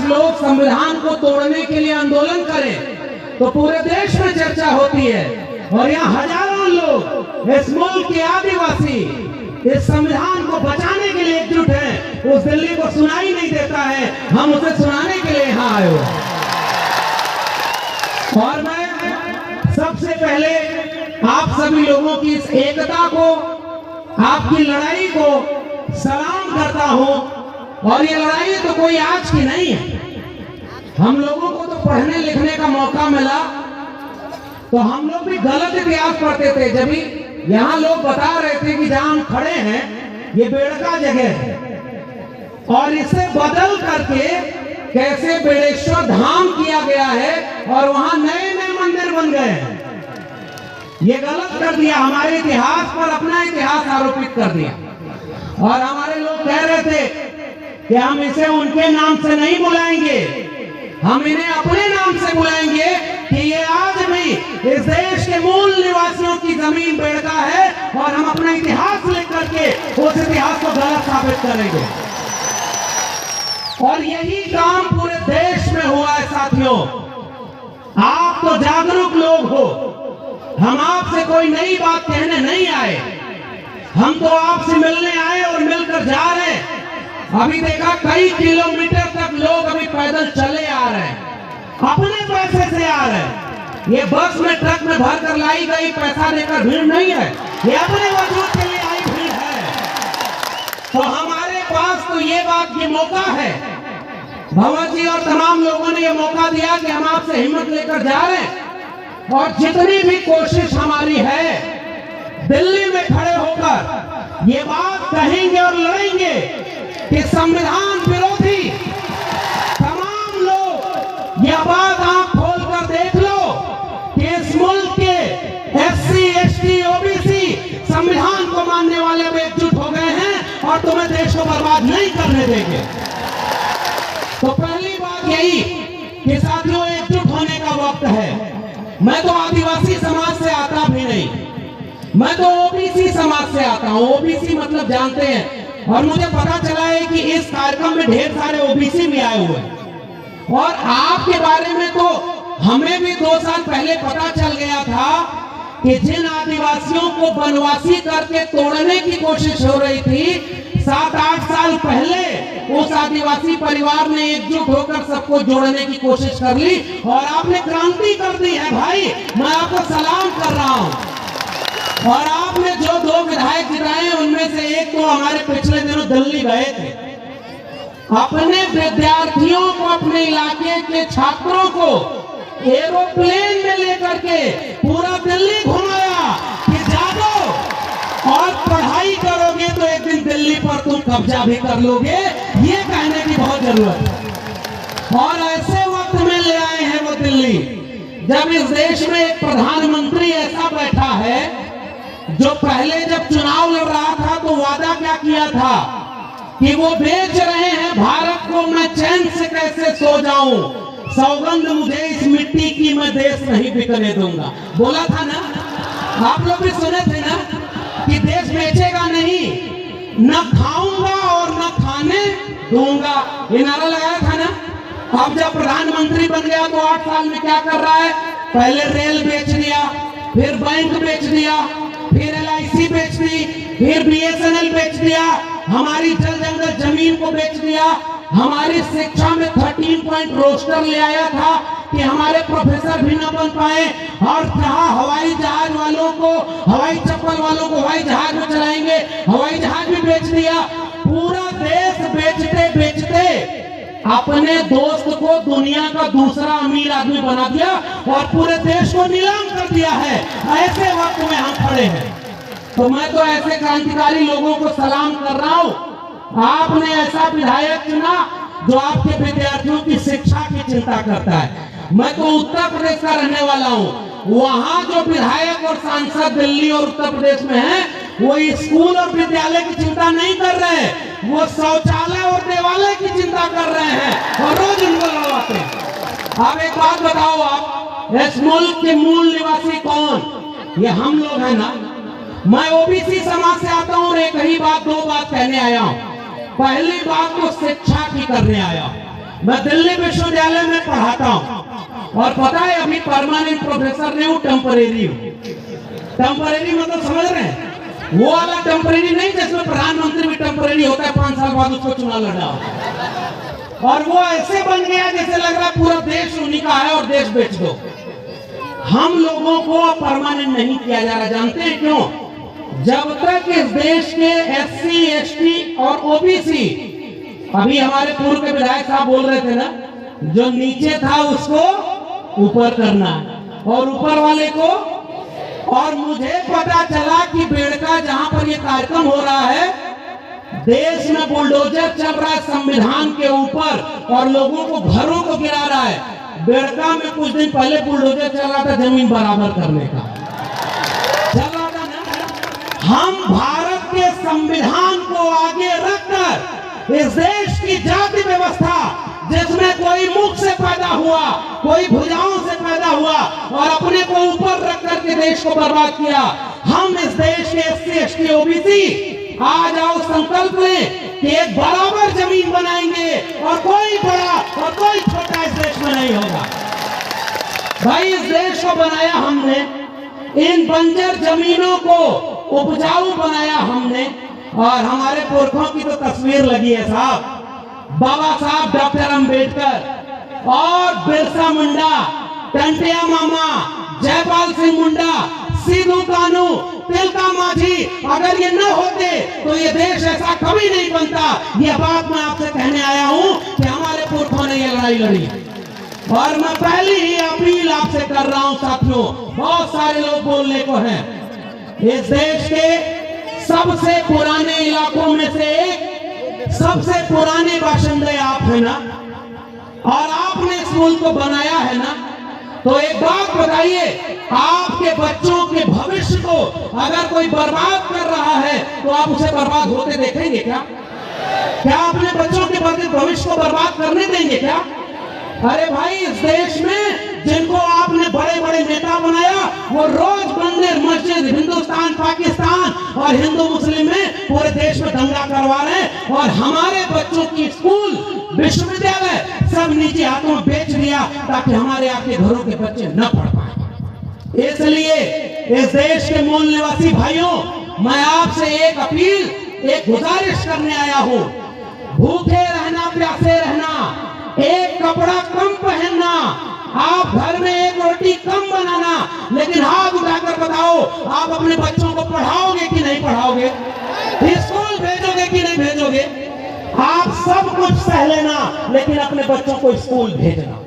लोग संविधान को तोड़ने के लिए आंदोलन करें तो पूरे देश में चर्चा होती है, और यहाँ हजारों लोग, इस मुल्क के आदिवासी इस संविधान को बचाने के लिए एकजुट हैं। उस दिल्ली को सुनाई नहीं देता है, हम उसे सुनाने के लिए यहाँ आए हो। और मैं सबसे पहले आप सभी लोगों की इस एकता को, आपकी लड़ाई को सलाम करता हूं। और ये लड़ाई तो कोई आज की नहीं है, हम लोगों को तो पढ़ने लिखने का मौका मिला तो हम लोग भी गलत इतिहास पढ़ते थे। जब भी यहाँ लोग बता रहे थे कि जहां हम खड़े हैं ये बेड़का जगह है, और इसे बदल करके कैसे बेड़ेश्वर धाम किया गया है और वहां नए नए मंदिर बन गए हैं, ये गलत कर दिया। हमारे इतिहास पर अपना इतिहास आरोपित कर दिया। और हमारे लोग कह रहे थे कि हम इसे उनके नाम से नहीं बुलाएंगे, हम इन्हें अपने नाम से बुलाएंगे कि ये आज भी इस देश के मूल निवासियों की जमीन बेड़का है, और हम अपना इतिहास लेकर के उस इतिहास को गलत साबित करेंगे। और यही काम पूरे देश में हुआ है साथियों। आप तो जागरूक लोग हो, हम आपसे कोई नई बात कहने नहीं आए, हम तो आपसे मिलने आए और मिलकर जा रहे हैं। अभी देखा कई किलोमीटर तक लोग अभी पैदल चले आ रहे हैं, अपने पैसे से आ रहे हैं। ये बस में ट्रक में भर कर लाई गई पैसा देकर भीड़ नहीं है, ये अपने वजूद के लिए आई भीड़ है। तो हमारे पास तो ये बात की मौका है, भवन जी और तमाम लोगों ने ये मौका दिया कि हम आपसे हिम्मत लेकर जा रहे हैं। और जितनी भी कोशिश हमारी है दिल्ली में खड़े होकर ये बात कहेंगे और लड़ेंगे कि संविधान विरोधी तमाम लोग, यह बात आंख खोल कर देख लो कि इस मुल्क के SC, ST, OBC संविधान को मानने वाले अब एकजुट हो गए हैं और तुम्हें देश को बर्बाद नहीं करने देंगे। तो पहली बात यही कि साथियों एकजुट होने का वक्त है। मैं तो आदिवासी समाज से आता भी नहीं, मैं तो OBC समाज से आता हूँ। OBC मतलब जानते हैं, और मुझे पता चला है कि इस कार्यक्रम में ढेर सारे OBC भी आए हुए हैं। और आपके बारे में तो हमें भी 2 साल पहले पता चल गया था कि जिन आदिवासियों को वनवासी करके तोड़ने की कोशिश हो रही थी, 7-8 साल पहले उस आदिवासी परिवार ने एकजुट होकर सबको जोड़ने की कोशिश कर ली, और आपने क्रांति कर दी है भाई, मैं आपको सलाम कर रहा हूं। और आपने जो 2 विधायक जिताए उनमें से एक तो हमारे पिछले दिनों दिल्ली गए थे, अपने विद्यार्थियों को, अपने इलाके के छात्रों को एरोप्लेन में लेकर के पूरा दिल्ली घुमाया कि जागो और पढ़ाई करोगे तो एक दिन दिल्ली पर तुम कब्जा भी कर लोगे, ये कहने की बहुत जरूरत है। और ऐसे वक्त में ले आए हैं वो दिल्ली, जब इस देश में एक प्रधानमंत्री ऐसा बैठा है जो पहले जब चुनाव लड़ रहा था तो वादा क्या किया था कि वो बेच रहे हैं भारत को, मैं चैन से कैसे सो जाऊं, सौगंध मुझे इस मिट्टी की, मैं देश नहीं बिकने दूंगा। बोला था ना, आप लोग भी सुने थे ना कि देश बेचेगा नहीं, न खाऊंगा और न खाने दूंगा, ये नारा लगाया था ना। अब जब प्रधानमंत्री बन गया तो 8 साल में क्या कर रहा है, पहले रेल बेच दिया, फिर बैंक बेच दिया, फिर LIC बेच दी, फिर BSNL बेच दिया, हमारी जल जंगल जमीन को बेच दिया, हमारी शिक्षा में 13 पॉइंट रोस्टर ले आया था कि हमारे प्रोफेसर भी न बन पाए, और जहां हवाई जहाज वालों को, हवाई चप्पल वालों को हवाई जहाज में चलाएंगे, हवाई जहाज भी बेच दिया। पूरा देश बेचते बेचते अपने दोस्त को दुनिया का दूसरा अमीर आदमी बना दिया और पूरे देश को नीलाम कर दिया है। ऐसे वक्त में हम खड़े हैं, तो मैं तो ऐसे क्रांतिकारी लोगों को सलाम कर रहा हूं। आपने ऐसा विधायक चुना जो आपके विद्यार्थियों की शिक्षा की चिंता करता है। मैं तो उत्तर प्रदेश का रहने वाला हूँ, वहाँ जो विधायक और सांसद दिल्ली और उत्तर प्रदेश में हैं, वो स्कूल और विद्यालय की चिंता नहीं कर रहे हैं, वो शौचालय और देवालय की चिंता कर रहे हैं और रोज उनको लड़वाते हैं। अब एक बात बताओ, आप इस मुल्क के मूल निवासी कौन? ये हम लोग हैं ना। मैं OBC समाज से आता हूँ और एक ही बात, 2 बात कहने आया हूँ। पहली बात तो शिक्षा की करने आया, मैं दिल्ली विश्वविद्यालय में पढ़ाता हूँ और पता है अभी परमानेंट प्रोफेसर नहीं हूँ, टेम्परेरी हूँ। टेम्परेरी मतलब समझ रहे हैं, वो वाला टेम्परेरी नहीं जिसमें प्रधानमंत्री भी टेम्परेरी होता है, 5 साल बाद उसको चुनाव लड़ा। और वो ऐसे बन गया जैसे लग रहा है पूरा देश उन्हीं का है और देश बेच दो। हम लोगों को परमानेंट नहीं किया जा रहा, जानते हैं क्यों? जब तक इस देश के SC, ST और OBC, अभी हमारे पूर्व के विधायक साहब बोल रहे थे ना, जो नीचे था उसको ऊपर करना और ऊपर वाले को। और मुझे पता चला कि बेड़का जहां पर ये कार्यक्रम हो रहा है, देश में बुलडोजर चल रहा है संविधान के ऊपर और लोगों को घरों को गिरा रहा है। बेड़का में कुछ दिन पहले बुलडोजर चल रहा था जमीन बराबर करने का, चल रहा था ना। हम भारत के संविधान को आगे रखकर इस देश की जाति व्यवस्था, जिसमें कोई मुख से पैदा हुआ, कोई भुजाओं से पैदा हुआ और अपने को ऊपर रख करके देश को बर्बाद किया, हम इस देश के SC, ST, OBC आ जाओ संकल्प लें कि एक बराबर जमीन बनाएंगे और कोई बड़ा और कोई छोटा इस देश में नहीं होगा। भाई इस देश को बनाया हमने, इन बंजर जमीनों को उपजाऊ बनाया हमने। और हमारे पुरखों की तो तस्वीर लगी है साहब, बाबा साहब डॉक्टर अंबेडकर और बिरसा मुंडा, टंटिया मामा, जयपाल सिंह मुंडा, सिद्धू कानू, तिलका मांझी, अगर ये न होते तो ये देश ऐसा कभी नहीं बनता। ये बात मैं आपसे कहने आया हूं कि हमारे पुरखों ने ये लड़ाई लड़ी। और मैं पहली ही अपील आपसे कर रहा हूं साथियों, बहुत सारे लोग बोलने को हैं, इस देश के सबसे पुराने इलाकों में से एक, सबसे पुराने बाशिंदे आप है ना, और आपने इस मुल्क को बनाया है ना। तो एक बात बताइए, आपके बच्चों के भविष्य को अगर कोई बर्बाद कर रहा है तो आप उसे बर्बाद होते देखेंगे क्या? क्या अपने बच्चों के भविष्य को बर्बाद करने देंगे क्या? अरे भाई इस देश में जिनको आपने बड़े बड़े नेता बनाया, वो रोज मंदिर मस्जिद, हिंदुस्तान पाकिस्तान और हिंदू मुस्लिम में पूरे देश में दंगा करवा रहे हैं। और हमारे बच्चों की स्कूल विश्वविद्यालय सब निजी हाथों में बेच दिया ताकि हमारे आपके घरों के बच्चे न पढ़ पाए। इसलिए इस देश के मूल निवासी भाइयों, मैं आपसे एक अपील, एक गुजारिश करने आया हूं, भूखे रहना, प्यासे रहना, एक कपड़ा कम पहनना, आप घर में एक रोटी कम बनाना, लेकिन हाथ उठाकर बताओ आप अपने बच्चों को पढ़ाओगे कि नहीं पढ़ाओगे? स्कूल भेजोगे कि नहीं भेजोगे? आप सब कुछ सह लेना लेकिन अपने बच्चों को स्कूल भेजना।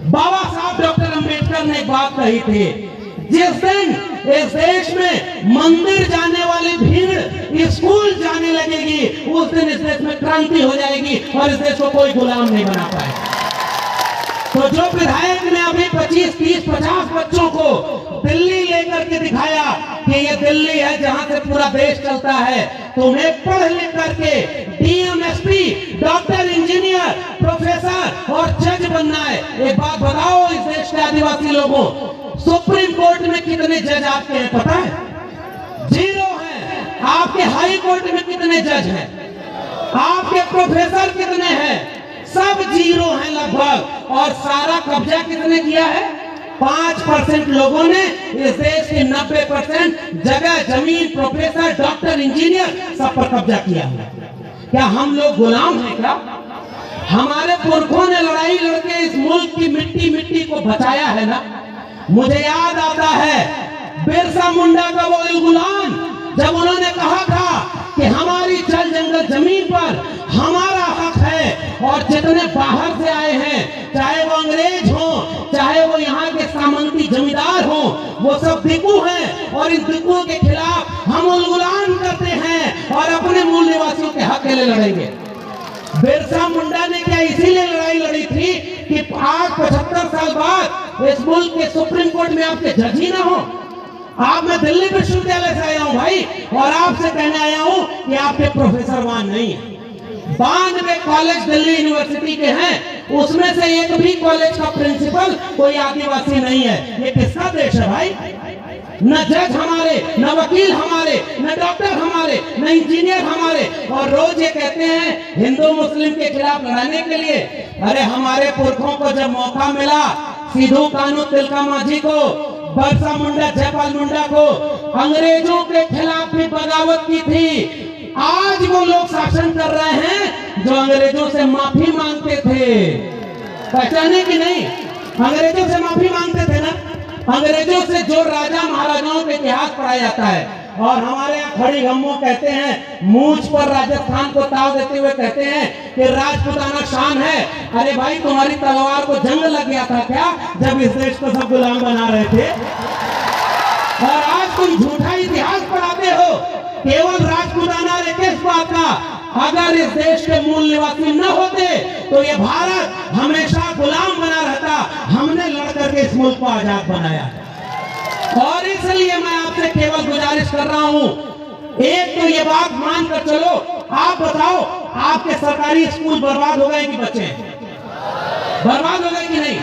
बाबा साहब डॉक्टर अंबेडकर ने एक बात कही थी, जिस दिन इस देश में मंदिर जाने वाली भीड़ स्कूल जाने लगेगी, उस दिन इस देश में क्रांति हो जाएगी और इस देश को कोई गुलाम नहीं बना पाएगा। तो जो विधायक ने अभी 25, 30, 50 बच्चों को दिल्ली लेकर के दिखाया कि ये दिल्ली है जहां से पूरा देश चलता है, तुम्हें पढ़ लिख करके DM, SP, doctor, engineer, professor और जज बनना है। एक बात बताओ इस देश के आदिवासी लोगों, सुप्रीम कोर्ट में कितने जज आपके हैं पता है? 0 है। आपके हाई कोर्ट में कितने जज हैं? आपके प्रोफेसर कितने हैं? सब 0 हैं लगभग। और सारा कब्जा कितने किया है? 5% लोगों ने इस देश के 90% जगह, जमीन, प्रोफेसर, डॉक्टर, इंजीनियर सब पर कब्जा किया है। क्या हम लोग गुलाम हैं क्या? हमारे पुरखों ने लड़ाई लड़के इस मुल्क की मिट्टी को बचाया है ना। मुझे याद आता है बिरसा मुंडा का वो गुलाम, जब उन्होंने कहा था कि हमारी जल जंगल जमीन पर हमारा हक है और जितने बाहर से आए हैं, चाहे वो अंग्रेज हो, चाहे वो यहाँ के सामंती जमींदार हो, वो सब दिकू हैं और इन दिकुओं के खिलाफ हम उलगुलान करते हैं और अपने मूल निवासियों के हक के लिए लड़ेंगे। बिरसा मुंडा ने क्या इसीलिए लड़ाई लड़ी थी कि आज 75 साल बाद इस मुल्क के सुप्रीम कोर्ट में आपके जज ही ना हो? आप, मैं दिल्ली विश्वविद्यालय से आया हूं भाई, और आपसे कहने आया हूं कि आपके प्रोफेसर वहां नहीं है। 92 कॉलेज दिल्ली यूनिवर्सिटी के हैं, उसमें से एक भी कॉलेज का प्रिंसिपल कोई आदिवासी नहीं है। ये किसका देश है भाई? न जज हमारे, न वकील हमारे, न डॉक्टर हमारे, न इंजीनियर हमारे। और रोज ये कहते हैं हिंदू मुस्लिम के खिलाफ लड़ने के लिए। अरे हमारे पुरखों को जब मौका मिला, सिद्धू कान्हू तिलका मांझी को, बिरसा मुंडा, जयपाल मुंडा को अंग्रेजों के खिलाफ भी बगावत की थी। आज वो लोग शासन कर रहे हैं जो अंग्रेजों से माफी मांगते थे। पहचाने कि नहीं? अंग्रेजों से माफी मांगते थे ना। अंग्रेजों से जो राजा महाराजाओं के इतिहास पढ़ाया जाता है। और हमारे यहाँ खड़ी गम्मो कहते हैं, मूंछ पर राजस्थान को ताव देते हुए कहते हैं कि राजपूताना शान है। अरे भाई, तुम्हारी तलवार को जंग लग गया था क्या जब इस देश को सब गुलाम बना रहे थे? और आज तुम झूठा इतिहास पढ़ाते हो केवल राजपूताना। किस बात का? अगर इस देश के मूल निवासी न होते तो ये भारत हमेशा गुलाम बना रहता। हमने लड़कर के इस मुल्क को आजाद बनाया। और इसलिए मैं आपसे केवल गुजारिश कर रहा हूं, एक तो ये बात मान कर चलो। आप बताओ, आपके सरकारी स्कूल बर्बाद हो गए कि बचे? बर्बाद हो गए कि नहीं?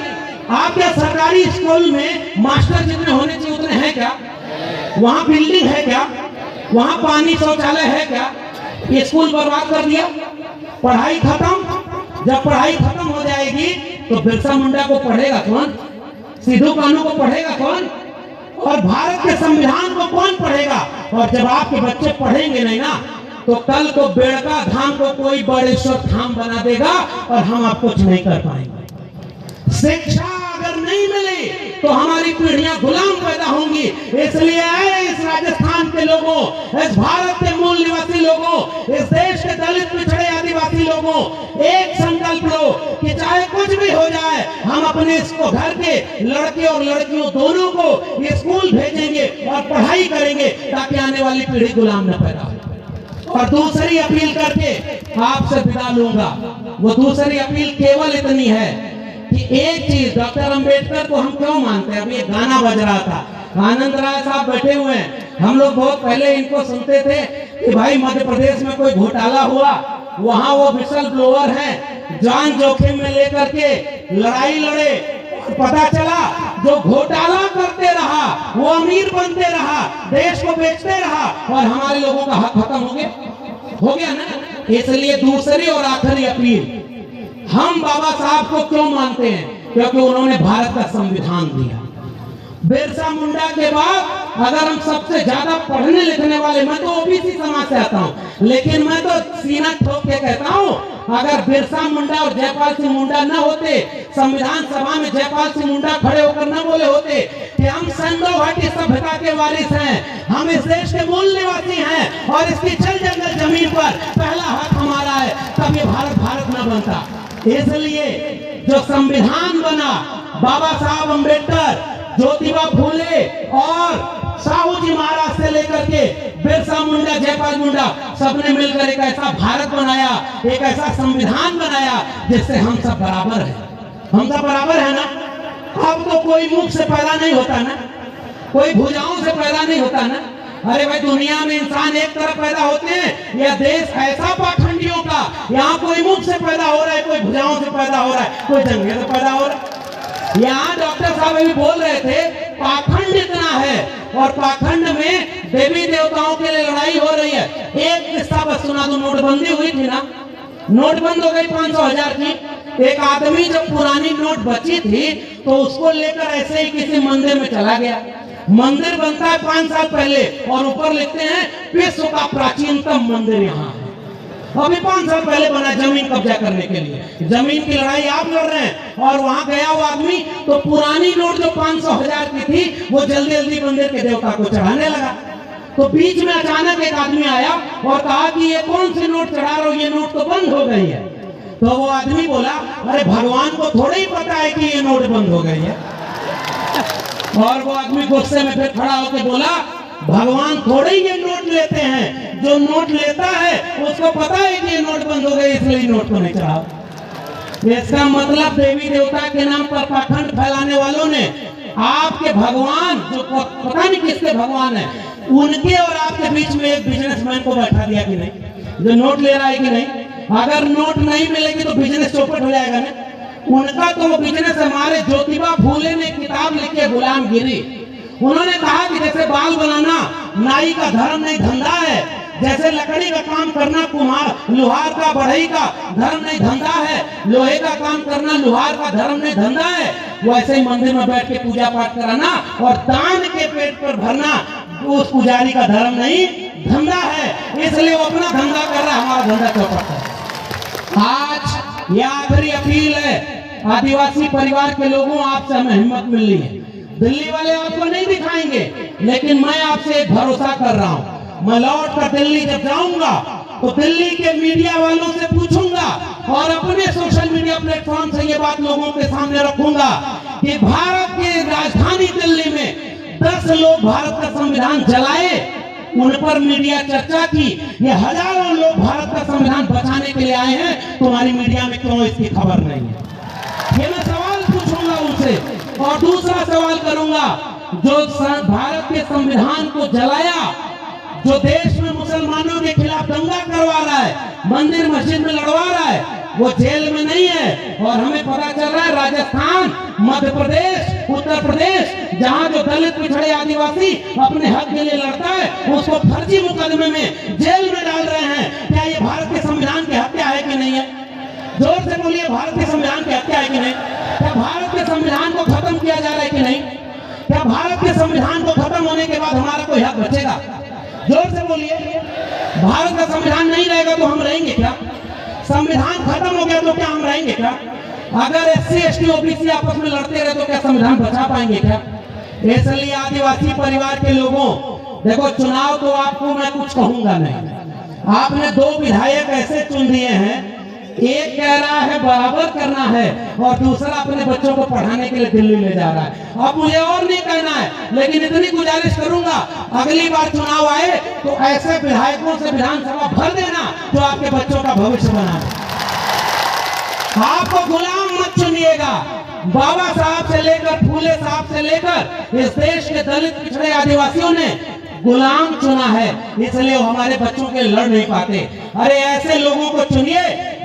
आपके सरकारी स्कूल में मास्टर जितने होने चाहिए उतने हैं क्या? वहां बिल्डिंग है क्या? वहां पानी शौचालय है क्या? ये स्कूल बर्बाद कर दिया। पढ़ाई खत्म। जब पढ़ाई खत्म हो जाएगी तो बिरसा मुंडा को पढ़ेगा कौन? सिद्धू कान्हू को पढ़ेगा कौन? और भारत के संविधान को कौन पढ़ेगा? और जब आपके बच्चे पढ़ेंगे नहीं ना, तो कल को बेड़का धाम को कोई बड़ेश्वर धाम बना देगा और हम आप कुछ नहीं कर पाएंगे। शिक्षा अगर नहीं मिली तो हमारी पीढ़ियां गुलाम पैदा होंगी। इसलिए इस राजस्थान के लोगों, इस भारत के मूल निवासी लोगों, इस देश के दलित पिछड़े आदिवासी लोगों, एक संकल्प लो कि चाहे कुछ भी हो जाए, हम अपने इसको घर के लड़के और लड़कियों दोनों को स्कूल भेजेंगे और पढ़ाई करेंगे ताकि आने वाली पीढ़ी गुलाम न पैदा हो। और दूसरी अपील करके आपसे विदा लूंगा। वो दूसरी अपील केवल इतनी है कि एक चीज, डॉक्टर अंबेडकर को हम क्यों मानते हैं? अभी एक गाना बज रहा था, आनंद राय साहब बैठे हुए हैं। हम लोग बहुत पहले इनको सुनते थे कि भाई मध्य प्रदेश में कोई घोटाला हुआ, वहां वो विसल ब्लोअर हैं, जान जोखिम में लेकर के लड़ाई लड़े। पता चला जो घोटाला करते रहा वो अमीर बनते रहा, देश को बेचते रहा और हमारे लोगों का हक खत्म हो गया ना। इसलिए दूसरी और आखिरी अपील, हम बाबा साहब को क्यों मानते हैं? क्योंकि उन्होंने भारत का संविधान दिया। बिरसा मुंडा के बाद अगर हम सबसे ज्यादा पढ़ने लिखने वाले, मैं तो ओबीसी समाज से आता हूं, लेकिन मैं तो सीना ठोक के कहता हूं, अगर बिरसा मुंडा और जयपाल सिंह मुंडा न होते, संविधान सभा में जयपाल सिंह मुंडा खड़े होकर न बोले होते कि हम सिंधु घाटी सभ्यता के वारिस हैं, हम इस देश के मूल निवासी हैं और इसकी जल जंगल जमीन पर पहला हक हमारा है, तब ये भारत भारत न बनता। इसलिए जो संविधान बना, बाबा साहब अंबेडकर, ज्योतिबा फूले और साहू जी महाराज से लेकर के बिरसा मुंडा, जयपाल मुंडा, सबने मिलकर एक ऐसा भारत बनाया, एक ऐसा संविधान बनाया जिससे हम सब बराबर हैं। हम सब बराबर है ना। अब तो कोई मुख से पैदा नहीं होता ना, कोई भुजाओं से पैदा नहीं होता ना। अरे भाई, दुनिया में इंसान एक तरफ पैदा होते हैं, यह देश ऐसा पाखंडियों का, यहाँ कोई मुख से पैदा हो रहा है, कोई भुजाओं से पैदा हो रहा है, कोई जंगे से पैदा हो रहा है। यहाँ डॉक्टर साहब अभी बोल रहे थे पाखंड इतना है और पाखंड में देवी देवताओं के लिए लड़ाई हो रही है। एक किस्सा बस सुना दूं, नोटबंदी हुई थी ना, नोट बंद हो गई 500,000 की। एक आदमी जब पुरानी नोट बची थी तो उसको लेकर ऐसे ही किसी मंदिर में चला गया। मंदिर बनता है 5 साल पहले और ऊपर लिखते हैं विश्व का प्राचीनतम मंदिर यहाँ है। अभी 5 साल पहले बना, जमीन कब्जा करने के लिए। जमीन की लड़ाई आप लड़ रहे हैं और वहां गया वो आदमी तो पुरानी नोट जो 500,000 की थी वो जल्दी जल्दी मंदिर के देवता को चढ़ाने लगा। तो बीच में अचानक एक आदमी आया और कहा कि ये कौन सी नोट चढ़ा रहे हो, ये नोट तो बंद हो गई है। तो वो आदमी बोला, अरे भगवान को थोड़ा ही पता है कि ये नोट बंद हो गई है। और वो आदमी गुस्से में फिर खड़ा होकर बोला, भगवान थोड़े ही ये नोट लेते हैं, जो नोट लेता है उसको पता है कि ये नोट बंद हो गई, इसलिए नोट को नहीं चढ़ाओ। इसका मतलब देवी देवता के नाम पर पाखंड फैलाने वालों ने आपके भगवान, जो पता नहीं किसके भगवान है, उनके और आपके बीच में एक बिजनेसमैन को बैठा दिया कि नहीं, जो नोट ले रहा है कि नहीं। अगर नोट नहीं मिलेगी तो बिजनेस चौपट हो जाएगा ना। उनका तो वो बिजनेस, हमारे ज्योतिबा फूले ने किताब लिखी गुलामगिरी। उन्होंने कहा कि जैसे बाल बनाना नाई का धर्म नहीं धंधा है, जैसे लकड़ी का काम करना कुम्हार लोहार का बढ़ई का धर्म नहीं धंधा है, लोहे का काम करना लोहार का धर्म नहीं धंधा है, वैसे ही मंदिर में बैठ के पूजा पाठ कराना और दान के पेट पर भरना उस पुजारी का धर्म नहीं धंधा है। इसलिए वो अपना धंधा कर रहा है, हमारा धंधा चौपट है। आज यह आखिरी अपील है आदिवासी परिवार के लोगों, आपसे हमें हिम्मत मिल रही है। दिल्ली वाले आपको नहीं दिखाएंगे, लेकिन मैं आपसे एक भरोसा कर रहा हूँ, मैं लौट कर दिल्ली जब जाऊंगा तो दिल्ली के मीडिया वालों से पूछूंगा और अपने सोशल मीडिया प्लेटफॉर्म से ये बात लोगों के सामने रखूंगा कि भारत की राजधानी दिल्ली में 10 लोग भारत का संविधान जलाए, उन पर मीडिया चर्चा की, ये हजारों लोग भारत का संविधान बचाने के लिए आए हैं, तुम्हारी मीडिया में क्यों इसकी खबर नहीं है? ये मैं सवाल पूछूंगा उनसे। और दूसरा सवाल करूंगा, जो भारत के संविधान को जलाया, जो देश में मुसलमानों के खिलाफ दंगा करवा रहा है, मंदिर मस्जिद में लड़वा रहा है, वो जेल में नहीं है। और हमें पता चल रहा है राजस्थान, मध्य प्रदेश, उत्तर प्रदेश, जहां जो दलित पिछड़े आदिवासी अपने हक के लिए लड़ता है, उसको फर्जी मुकदमे में जेल में डाल रहे हैं। क्या ये भारत के संविधान की हत्या है कि नहीं है? जोर से बोलिए, भारत के संविधान की हत्या है कि नहीं? क्या भारत के संविधान को खत्म किया जा रहा है कि नहीं? क्या भारत के संविधान को खत्म होने के बाद हमारा कोई हक बचेगा? जोर से बोलिए। भारत का संविधान नहीं रहेगा तो हम रहेंगे क्या? संविधान खत्म हो गया तो क्या हम रहेंगे क्या? अगर SC ST OBC आपस में लड़ते रहे तो क्या संविधान बचा पाएंगे क्या? इसलिए आदिवासी परिवार के लोगों, देखो चुनाव तो आपको मैं कुछ कहूंगा नहीं। आपने 2 विधायक ऐसे चुन दिए हैं, एक कह रहा है बराबर करना है और दूसरा अपने बच्चों को पढ़ाने के लिए दिल्ली ले जा रहा है। अब मुझे और नहीं कहना है, लेकिन इतनी गुजारिश करूंगा, अगली बार चुनाव आए तो ऐसे विधायकों से विधानसभा भर देना जो आपके बच्चों का भविष्य बनाए। आपको गुलाम मत चुनिएगा। बाबा साहब से लेकर फूले साहब से लेकर इस देश के दलित पिछड़े आदिवासियों ने गुलाम चुना है, इसलिए वो हमारे बच्चों के लड़ नहीं पाते। अरे ऐसे लोगों को चुनिए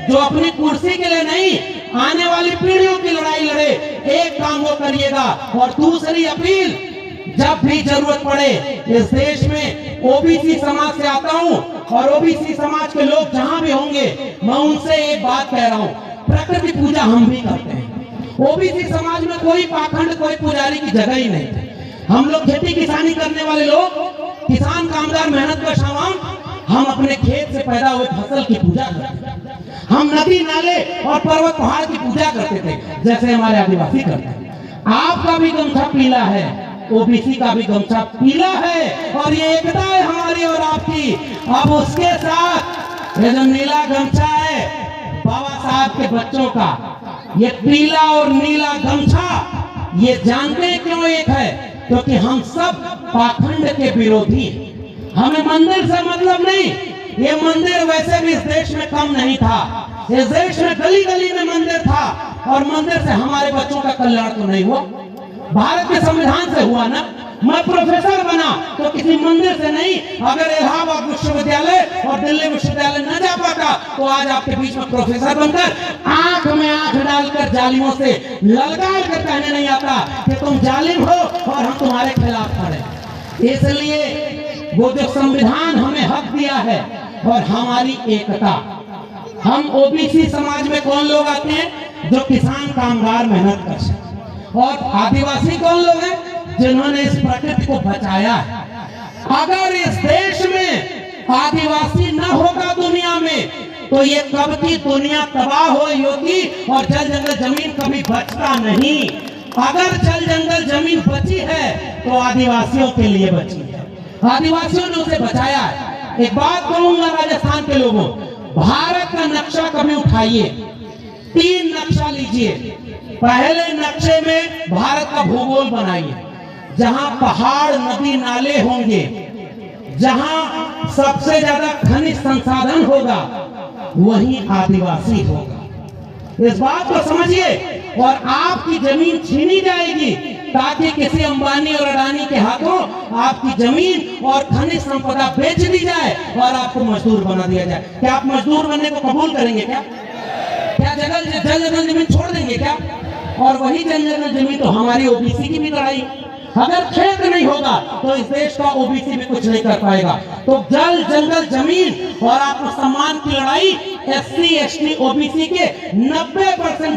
जो अपनी कुर्सी के लिए नहीं, आने वाली पीढ़ियों की लड़ाई लड़े। एक काम वो करिएगा। और दूसरी अपील, जब भी जरूरत पड़े, इस देश में OBC समाज से आता हूं और OBC समाज के लोग जहां भी होंगे, मैं उनसे एक बात कह रहा हूं, प्रकृति पूजा हम भी करते हैं। OBC समाज में कोई पाखंड, कोई पुजारी की जगह ही नहीं। हम लोग खेती किसानी करने वाले लोग, किसान कामगार मेहनत का सामान, हम अपने खेत से पैदा हुए फसल की पूजा करते थे। हम नदी नाले और पर्वत पहाड़ की पूजा करते थे, जैसे हमारे आदिवासी करते हैं। आपका भी गमछा पीला है, OBC का भी गमछा पीला है, और ये एकता है हमारी और आपकी। अब उसके साथ ये जो नीला गमछा है बाबा साहब के बच्चों का, ये पीला और नीला गमछा, ये जानते हैं क्यों एक है? क्योंकि हम सब पाखंड के विरोधी हैं। हमें मंदिर से मतलब नहीं, ये मंदिर वैसे भी इस देश में कम नहीं था। इस देश में गली गली में मंदिर था, और मंदिर से हमारे बच्चों का कल्याण तो नहीं हुआ, भारत के संविधान से हुआ ना। मैं प्रोफेसर बना तो किसी मंदिर से नहीं। अगर इलाहाबाद विश्वविद्यालय और दिल्ली विश्वविद्यालय न जा पाता तो आज आपके बीच में प्रोफेसर बनकर आंख में आंख डालकर जालिमों से ललकार कर कहने नहीं आता कि तुम जालिम हो और हम तुम्हारे खिलाफ खड़े। इसलिए वो जो संविधान हमें हक दिया है और हमारी एकता, हम OBC समाज में कौन लोग आते हैं? जो किसान कामगार मेहनत कर सके। और आदिवासी कौन लोग हैं? जिन्होंने इस प्रकृति को बचाया है। अगर इस देश में आदिवासी न होगा दुनिया में, तो ये कब की दुनिया तबाह हो होगी और जल जंगल जमीन कभी बचता नहीं। अगर जल जंगल जमीन बची है तो आदिवासियों के लिए बची है, आदिवासियों ने उसे बचाया है। एक बात कहूंगा राजस्थान के लोगों, भारत का नक्शा कभी उठाइए, 3 नक्शा लीजिए। पहले नक्शे में भारत का भूगोल बनाइए, जहां पहाड़ नदी नाले होंगे, जहां सबसे ज्यादा खनिज संसाधन होगा, वहीं आदिवासी होगा। इस बात को समझिए। और आपकी जमीन छीनी जाएगी ताकि किसी अंबानी और अडानी के हाथों आपकी जमीन और खनिज संपदा बेच दी जाए और आपको मजदूर बना दिया जाए। क्या आप मजदूर बनने को कबूल करेंगे? क्या जल जंगल जमीन छोड़ देंगे क्या? और वही जल जंगल जमीन तो हमारी OBC की भी लड़ाई। अगर खेत नहीं होगा तो इस देश का ओबीसी भी कुछ नहीं कर पाएगा। तो जल, जंगल, जमीन और आत्मसम्मान की लड़ाई SC, ST, OBC के 90%